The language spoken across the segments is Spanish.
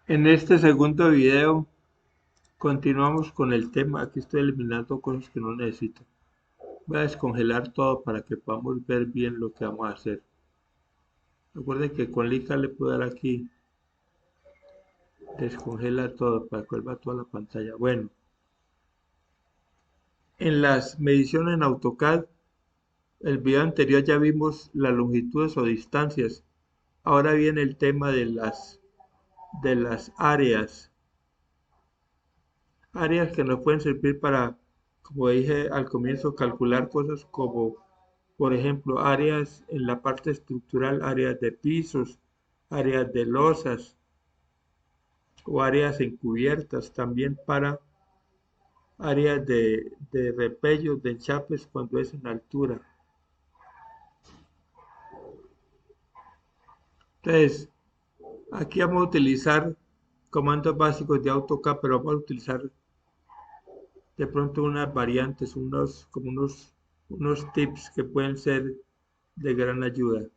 En este segundo video continuamos con el tema. Aquí estoy eliminando cosas que no necesito. Voy a descongelar todo para que podamos ver bien lo que vamos a hacer. Recuerden que con Lika le puedo dar aquí descongela todo para que vuelva toda la pantalla. Bueno, en las mediciones en AutoCAD, el video anterior ya vimos las longitudes o distancias. Ahora viene el tema de las áreas que nos pueden servir para, como dije al comienzo, calcular cosas como, por ejemplo, áreas en la parte estructural, áreas de pisos, áreas de losas o áreas encubiertas, también para áreas de repellos, de enchapes cuando es en altura. Entonces, aquí vamos a utilizar comandos básicos de AutoCAD, pero vamos a utilizar de pronto unas variantes, unos tips que pueden ser de gran ayuda.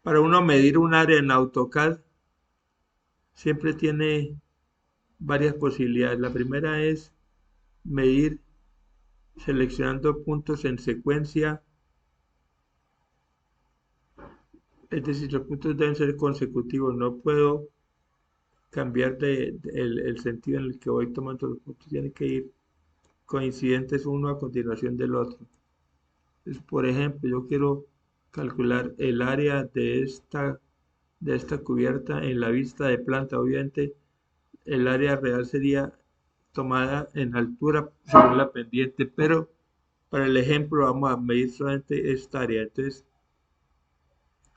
Para uno medir un área en AutoCAD, siempre tiene varias posibilidades. La primera es medir seleccionando puntos en secuencia, es decir, los puntos deben ser consecutivos. No puedo cambiar el sentido en el que voy tomando los puntos, tienen que ir coincidentes uno a continuación del otro. Entonces, por ejemplo, yo quiero calcular el área de esta cubierta en la vista de planta. Obviamente, el área real sería tomada en altura según la pendiente, pero para el ejemplo vamos a medir solamente esta área. Entonces,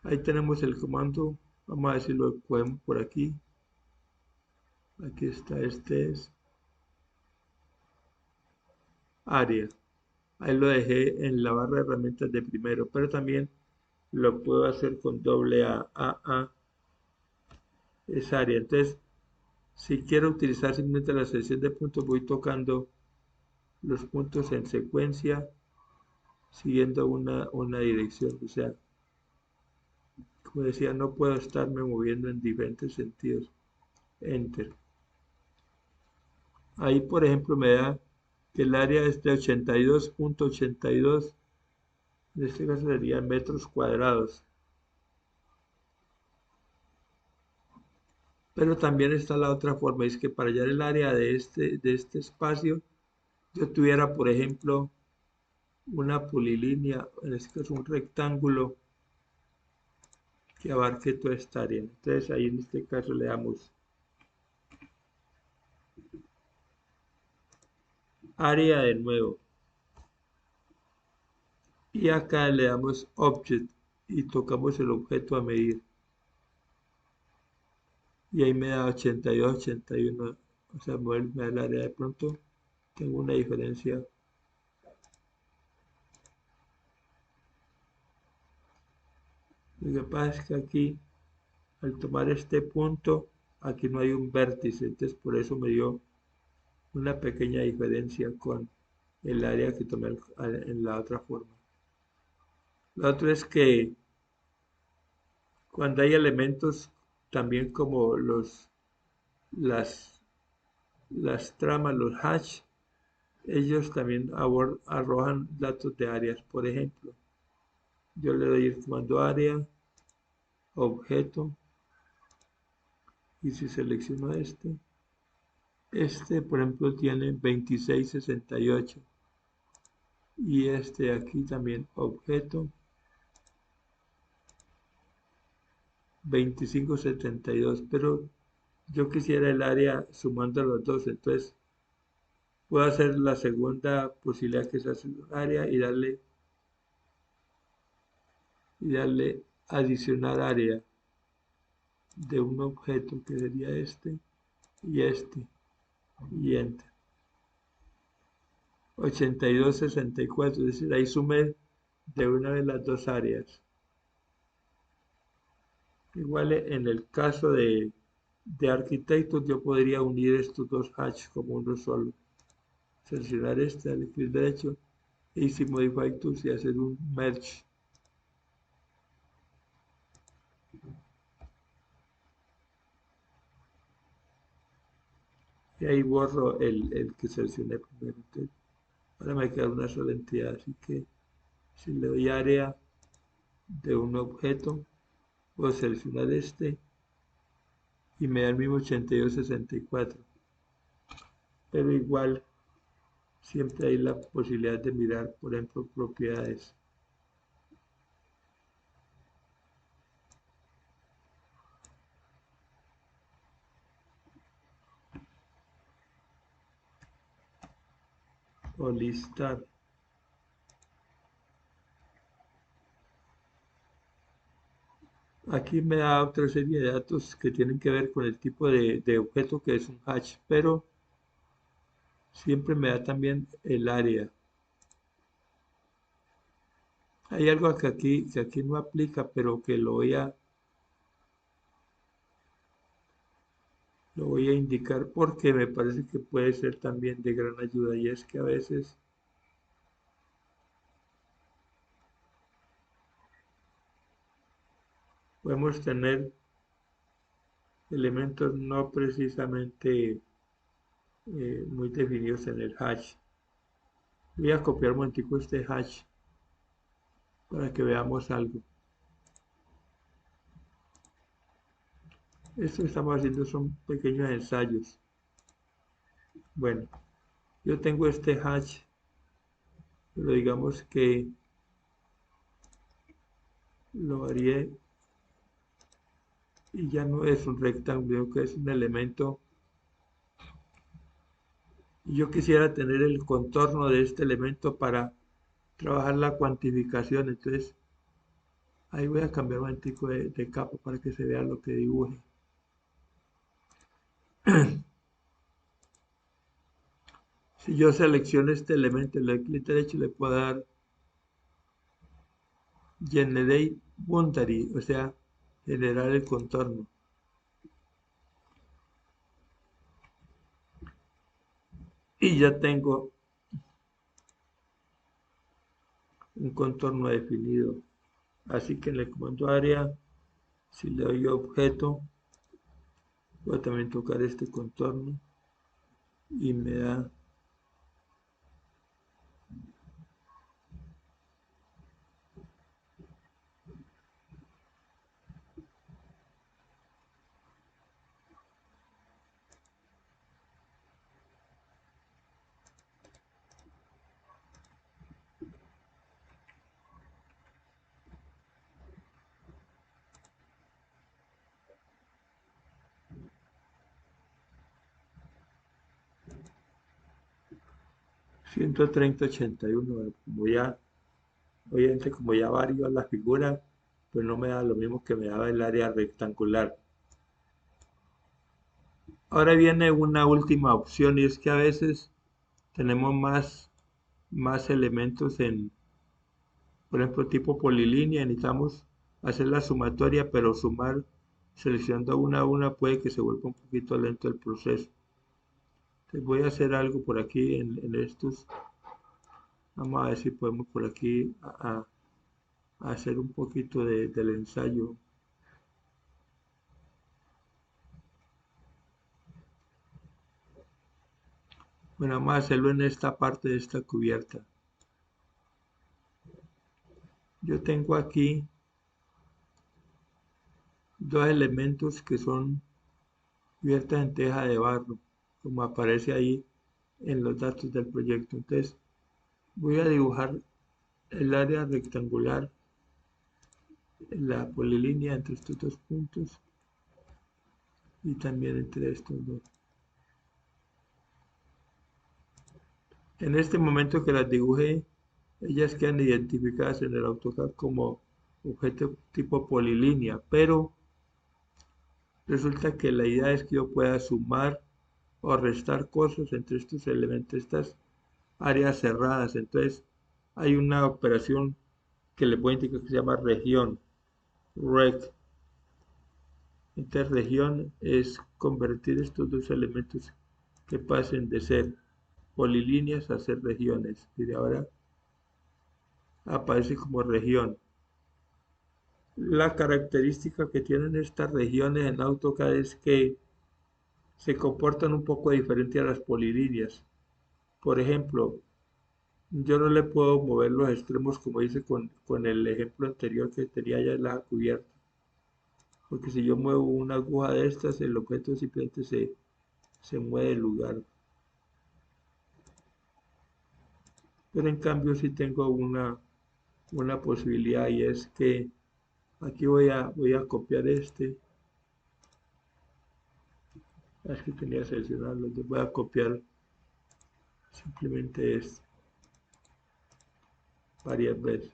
ahí tenemos el comando, vamos a decirlo, podemos por aquí. Aquí está, este es área. Ahí lo dejé en la barra de herramientas de primero, pero también lo puedo hacer con doble A, es área. Entonces, si quiero utilizar simplemente la selección de puntos, voy tocando los puntos en secuencia, siguiendo una dirección. O sea, como decía, no puedo estarme moviendo en diferentes sentidos. Enter. Ahí, por ejemplo, me da que el área es de 82.82, en este caso sería metros cuadrados. Pero también está la otra forma, es que para hallar el área de este espacio, yo tuviera, por ejemplo, una polilínea, en este caso un rectángulo que abarque toda esta área. Entonces ahí en este caso le damos área de nuevo y acá le damos object y tocamos el objeto a medir y ahí me da 82, 81, o sea, me da el área. De pronto tengo una diferencia. Lo que pasa es que aquí, al tomar este punto, aquí no hay un vértice, entonces por eso me dio una pequeña diferencia con el área que tomé en la otra forma. Lo otro es que cuando hay elementos también como las, las tramas, los hash, ellos también arrojan datos de áreas. Por ejemplo, yo le doy el comando área, objeto, y si selecciono este por ejemplo tiene 2668 y este aquí también objeto 2572, pero yo quisiera el área sumando los dos, entonces puedo hacer la segunda posibilidad que es hacer un área y darle adicionar área de un objeto que sería este y enter. 8264, es decir, ahí sumé de una de las dos áreas. Igual en el caso de arquitectos yo podría unir estos dos hashes como uno solo. Seleccionar este, darle clic derecho, Easy Modify Tools y hacer un merge. y ahí borro el que seleccioné primero. Entonces, ahora me queda una sola entidad, así que si le doy área de un objeto, puedo seleccionar este y me da el mismo 8264, pero igual siempre hay la posibilidad de mirar, por ejemplo, propiedades. O listar. Aquí me da otra serie de datos que tienen que ver con el tipo de objeto que es un hash, pero siempre me da también el área. Hay algo que aquí no aplica, pero que lo voy a indicar porque me parece que puede ser también de gran ayuda, y es que a veces podemos tener elementos no precisamente muy definidos en el hash. Voy a copiar un momentico este hash para que veamos algo. Esto que estamos haciendo son pequeños ensayos. Bueno, yo tengo este hash, pero digamos que lo varié y ya no es un rectángulo, que es un elemento. Y yo quisiera tener el contorno de este elemento para trabajar la cuantificación. Entonces, ahí voy a cambiar un momentico de capa para que se vea lo que dibuje. Si yo selecciono este elemento, le doy clic derecho, le puedo dar Generate Boundary, o sea, generar el contorno. Y ya tengo un contorno definido. Así que en el comando área, si le doy objeto, voy a también tocar este contorno y me da 130,81. Como ya, obviamente como ya varío la figura, pues no me da lo mismo que me daba el área rectangular. Ahora viene una última opción, y es que a veces tenemos más elementos en, por ejemplo, tipo polilínea. Necesitamos hacer la sumatoria, pero sumar seleccionando una a una puede que se vuelva un poquito lento el proceso. Entonces voy a hacer algo por aquí en estos. Vamos a ver si podemos por aquí a hacer un poquito del ensayo. Bueno, vamos a hacerlo en esta parte de esta cubierta. Yo tengo aquí dos elementos que son cubiertas en teja de barro, como aparece ahí en los datos del proyecto. Entonces voy a dibujar el área rectangular, la polilínea entre estos dos puntos y también entre estos dos. En este momento que las dibujé, ellas quedan identificadas en el AutoCAD como objeto tipo polilínea, pero resulta que la idea es que yo pueda sumar o restar cosas entre estos elementos, estas áreas cerradas. Entonces hay una operación que le puedo indicar que se llama región, rec. Interregión es convertir estos dos elementos que pasen de ser polilíneas a ser regiones. Y de ahora aparece como región. La característica que tienen estas regiones en AutoCAD es que se comportan un poco diferente a las polilíneas. Por ejemplo, yo no le puedo mover los extremos como hice con el ejemplo anterior que tenía ya en la cubierta. Porque si yo muevo una aguja de estas, el objeto simplemente se mueve del lugar. Pero en cambio sí tengo una posibilidad y es que aquí voy a copiar este. Es que tenía que seleccionarlo. Entonces voy a copiar simplemente este varias veces.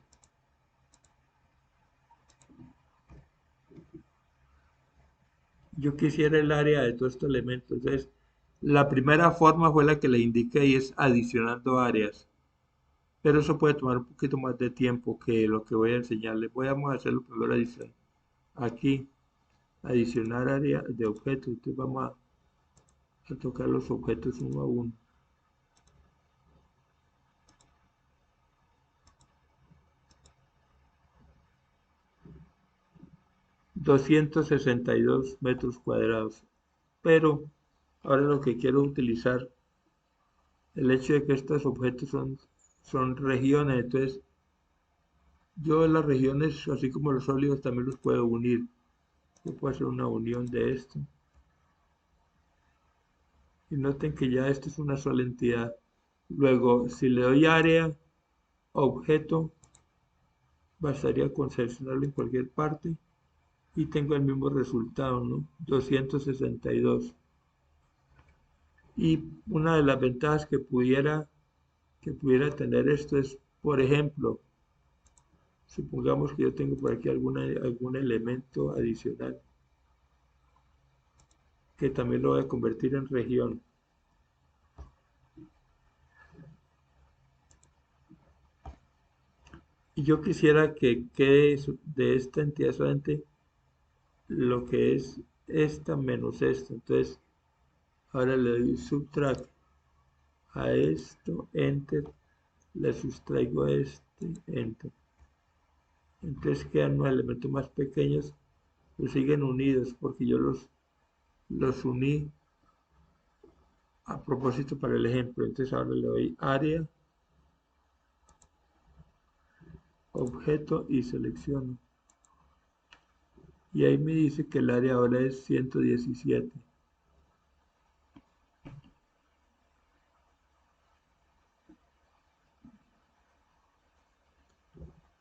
Yo quisiera el área de todos estos elementos. Entonces, la primera forma fue la que le indiqué y es adicionando áreas. Pero eso puede tomar un poquito más de tiempo que lo que voy a enseñarles. Vamos a hacerlo primero adicional. Aquí, adicionar área de objetos. Entonces vamos a tocar los objetos uno a uno. 262 metros cuadrados. Pero ahora lo que quiero utilizar, el hecho de que estos objetos son regiones, entonces yo las regiones, así como los sólidos, también los puedo unir. Yo puedo hacer una unión de esto. Y noten que ya esto es una sola entidad. Luego, si le doy área, objeto, bastaría con seleccionarlo en cualquier parte y tengo el mismo resultado, ¿no? 262. Y una de las ventajas que pudiera tener esto es, por ejemplo, supongamos que yo tengo por aquí algún elemento adicional que también lo voy a convertir en región. Y yo quisiera que quede de esta entidad solamente lo que es esta menos esto. Entonces, ahora le doy subtract a esto, enter, le sustraigo a este, enter. Entonces quedan los elementos más pequeños, pues siguen unidos porque yo los uní a propósito para el ejemplo. Entonces ahora le doy área, objeto y selecciono. Y ahí me dice que el área ahora es 117.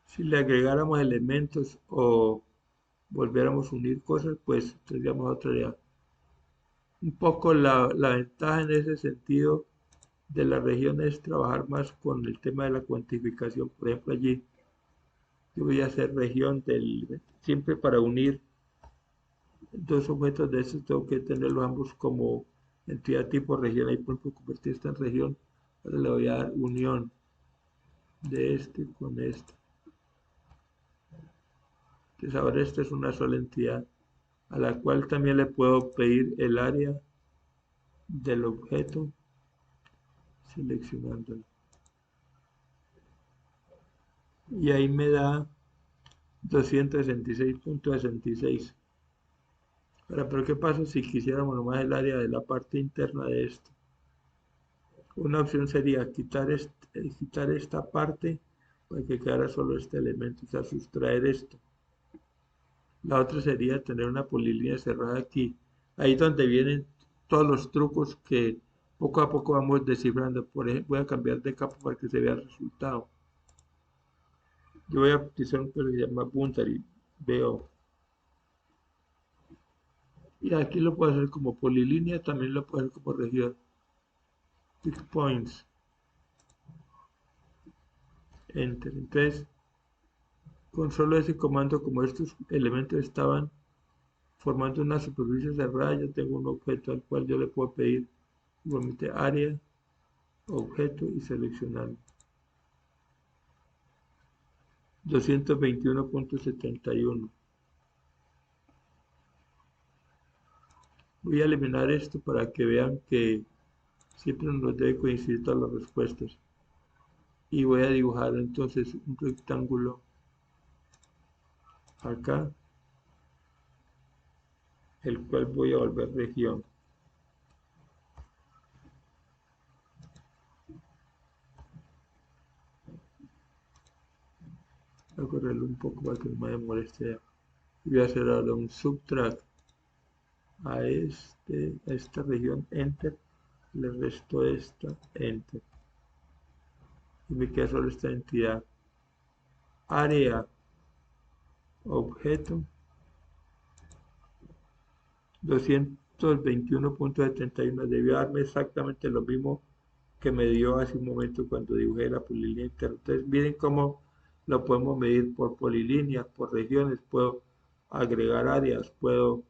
Si le agregáramos elementos o volviéramos a unir cosas, pues tendríamos otra idea. Un poco la ventaja en ese sentido de la región es trabajar más con el tema de la cuantificación. Por ejemplo, allí yo voy a hacer región siempre para unir dos objetos de estos tengo que tenerlos ambos como entidad tipo región. Ahí por ejemplo convertir esta en región. Ahora le voy a dar unión de este con este. Entonces ahora esta es una sola entidad a la cual también le puedo pedir el área del objeto seleccionándolo. Y ahí me da 266.66. Ahora, pero ¿qué pasa si quisiéramos nomás el área de la parte interna de esto? Una opción sería quitar esta parte para que quedara solo este elemento, o sea, sustraer esto. La otra sería tener una polilínea cerrada aquí. Ahí donde vienen todos los trucos que poco a poco vamos descifrando. Por ejemplo, voy a cambiar de capa para que se vea el resultado. Yo voy a utilizar un que se llama Boundary. Veo. Y aquí lo puedo hacer como polilínea, también lo puedo hacer como región. Pick points. Enter. Entonces, con solo ese comando, como estos elementos estaban formando una superficie cerrada, yo tengo un objeto al cual yo le puedo pedir igualmente área, objeto y seleccionar. 221.71. Voy a eliminar esto para que vean que siempre nos debe coincidir todas las respuestas. Y voy a dibujar entonces un rectángulo acá, el cual voy a volver región. Voy a correrlo un poco para que no me moleste. Voy a hacer ahora un subtract a esta región, enter, le resto esta, enter, y me queda solo esta entidad, área, objeto, 221.71, debió darme exactamente lo mismo que me dio hace un momento cuando dibujé la polilínea interna. Entonces miren cómo lo podemos medir por polilíneas, por regiones, puedo agregar áreas, puedo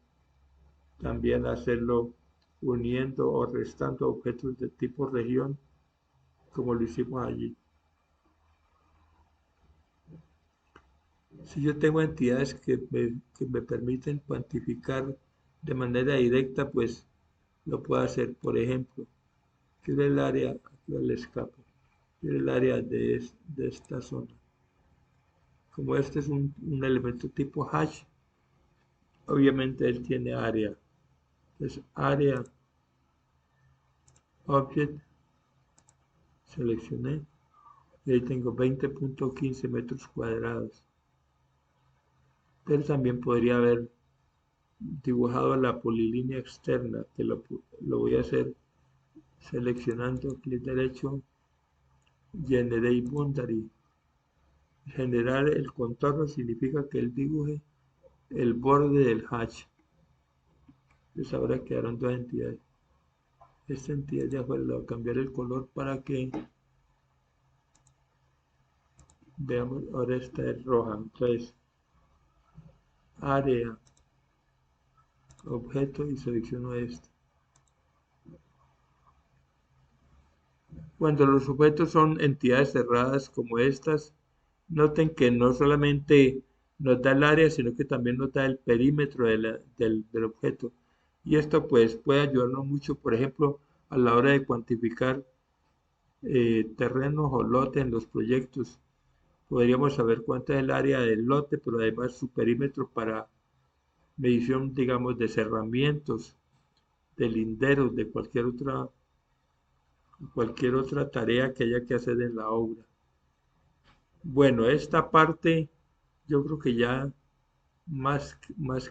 también hacerlo uniendo o restando objetos de tipo región, como lo hicimos allí. Si yo tengo entidades que me permiten cuantificar de manera directa, pues lo puedo hacer. Por ejemplo, quiero el área, aquí el escape, quiero el área de esta zona. Como este es un elemento tipo hash, obviamente él tiene área. Entonces, área, object, seleccioné, y ahí tengo 20.15 metros cuadrados. Pero también podría haber dibujado la polilínea externa, que lo voy a hacer seleccionando clic derecho, Generate Boundary. Generar el contorno significa que él dibuje el borde del hash. Entonces ahora quedaron dos entidades. Esta entidad de afuera le voy a cambiar el color para que veamos, ahora esta es roja. Entonces, área, objeto y selecciono este. Cuando los objetos son entidades cerradas como estas, noten que no solamente nos da el área, sino que también nos da el perímetro del objeto. Y esto pues puede ayudarnos mucho, por ejemplo, a la hora de cuantificar terrenos o lotes en los proyectos. Podríamos saber cuánto es el área del lote, pero además su perímetro para medición, digamos, de cerramientos, de linderos, de cualquier otra tarea que haya que hacer en la obra. Bueno, esta parte yo creo que ya más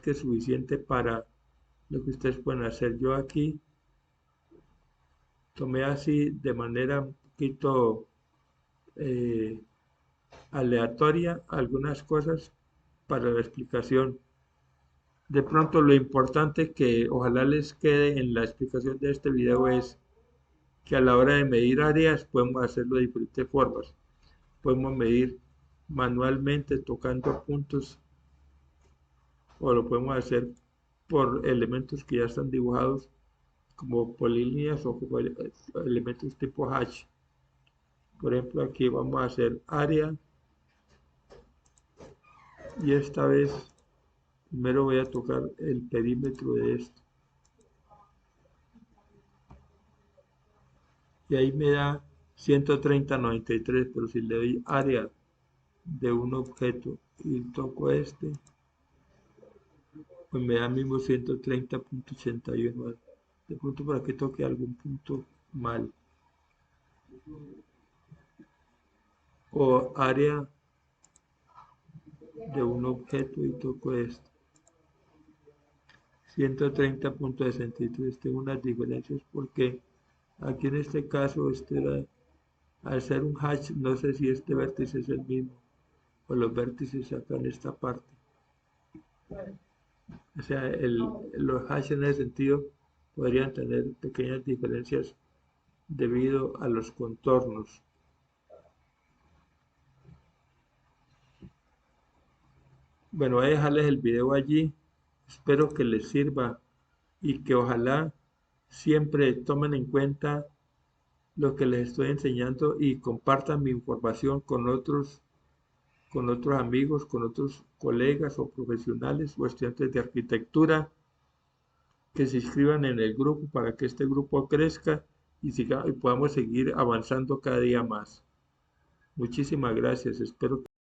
que suficiente para lo que ustedes pueden hacer. Yo aquí tomé así de manera un poquito eh, aleatoria algunas cosas para la explicación. De pronto lo importante que ojalá les quede en la explicación de este video es que a la hora de medir áreas podemos hacerlo de diferentes formas. Podemos medir manualmente tocando puntos o lo podemos hacer por elementos que ya están dibujados como polilíneas o como elementos tipo hash. Por ejemplo, aquí vamos a hacer área y esta vez primero voy a tocar el perímetro de esto. Y ahí me da 130.93, pero si le doy área de un objeto y toco este, pues me da mismo 130.81. De pronto para que toque algún punto mal. O área de un objeto y toco esto. 130.63. Tengo unas diferencias porque aquí en este caso al ser un hash, no sé si este vértice es el mismo o los vértices acá en esta parte. O sea, los hashes en ese sentido podrían tener pequeñas diferencias debido a los contornos. Bueno, voy a dejarles el video allí. Espero que les sirva y que ojalá siempre tomen en cuenta lo que les estoy enseñando y compartan mi información con otros amigos, con otros colegas o profesionales o estudiantes de arquitectura que se inscriban en el grupo para que este grupo crezca y podamos seguir avanzando cada día más. Muchísimas gracias. Espero que